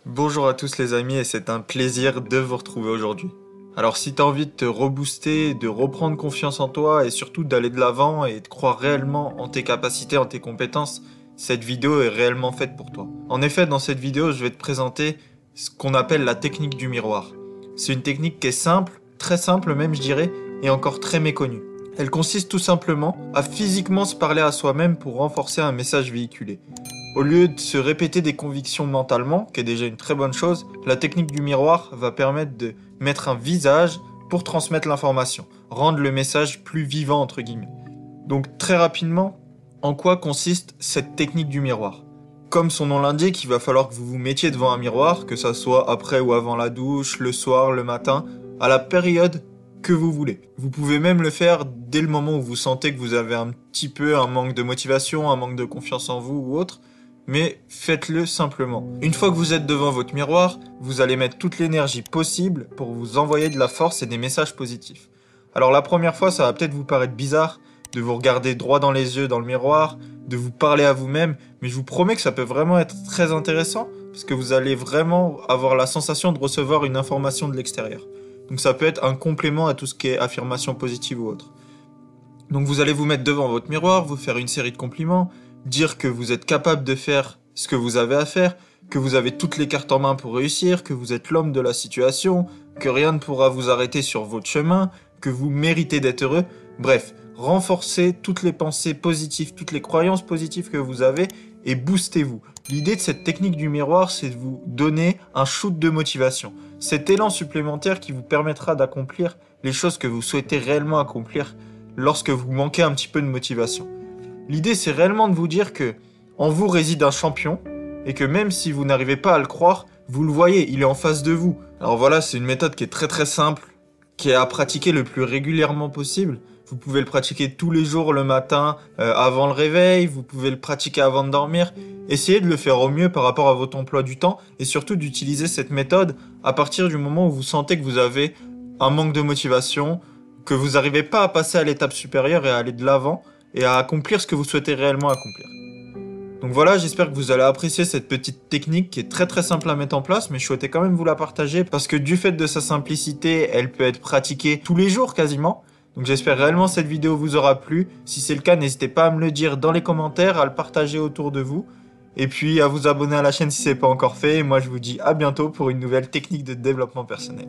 Bonjour à tous les amis et c'est un plaisir de vous retrouver aujourd'hui. Alors si t'as envie de te rebooster, de reprendre confiance en toi et surtout d'aller de l'avant et de croire réellement en tes capacités, en tes compétences, cette vidéo est réellement faite pour toi. En effet, dans cette vidéo, je vais te présenter ce qu'on appelle la technique du miroir. C'est une technique qui est simple, très simple même je dirais, et encore très méconnue. Elle consiste tout simplement à physiquement se parler à soi-même pour renforcer un message véhiculé. Au lieu de se répéter des convictions mentalement, qui est déjà une très bonne chose, la technique du miroir va permettre de mettre un visage pour transmettre l'information, rendre le message plus vivant entre guillemets. Donc très rapidement, en quoi consiste cette technique du miroir? Comme son nom l'indique, il va falloir que vous vous mettiez devant un miroir, que ça soit après ou avant la douche, le soir, le matin, à la période que vous voulez. Vous pouvez même le faire dès le moment où vous sentez que vous avez un petit peu un manque de motivation, un manque de confiance en vous ou autre, mais faites-le simplement. Une fois que vous êtes devant votre miroir, vous allez mettre toute l'énergie possible pour vous envoyer de la force et des messages positifs. Alors la première fois, ça va peut-être vous paraître bizarre de vous regarder droit dans les yeux dans le miroir, de vous parler à vous-même, mais je vous promets que ça peut vraiment être très intéressant parce que vous allez vraiment avoir la sensation de recevoir une information de l'extérieur. Donc ça peut être un complément à tout ce qui est affirmation positive ou autre. Donc vous allez vous mettre devant votre miroir, vous faire une série de compliments, dire que vous êtes capable de faire ce que vous avez à faire, que vous avez toutes les cartes en main pour réussir, que vous êtes l'homme de la situation, que rien ne pourra vous arrêter sur votre chemin, que vous méritez d'être heureux. Bref, renforcez toutes les pensées positives, toutes les croyances positives que vous avez et boostez-vous. L'idée de cette technique du miroir, c'est de vous donner un shoot de motivation. Cet élan supplémentaire qui vous permettra d'accomplir les choses que vous souhaitez réellement accomplir lorsque vous manquez un petit peu de motivation. L'idée, c'est réellement de vous dire que en vous réside un champion et que même si vous n'arrivez pas à le croire, vous le voyez, il est en face de vous. Alors voilà, c'est une méthode qui est très très simple, qui est à pratiquer le plus régulièrement possible. Vous pouvez le pratiquer tous les jours le matin, avant le réveil, vous pouvez le pratiquer avant de dormir. Essayez de le faire au mieux par rapport à votre emploi du temps et surtout d'utiliser cette méthode à partir du moment où vous sentez que vous avez un manque de motivation, que vous n'arrivez pas à passer à l'étape supérieure et à aller de l'avant et à accomplir ce que vous souhaitez réellement accomplir. Donc voilà, j'espère que vous allez apprécier cette petite technique qui est très très simple à mettre en place, mais je souhaitais quand même vous la partager parce que du fait de sa simplicité, elle peut être pratiquée tous les jours quasiment. Donc j'espère réellement que cette vidéo vous aura plu. Si c'est le cas, n'hésitez pas à me le dire dans les commentaires, à le partager autour de vous. Et puis à vous abonner à la chaîne si ce n'est pas encore fait. Et moi je vous dis à bientôt pour une nouvelle technique de développement personnel.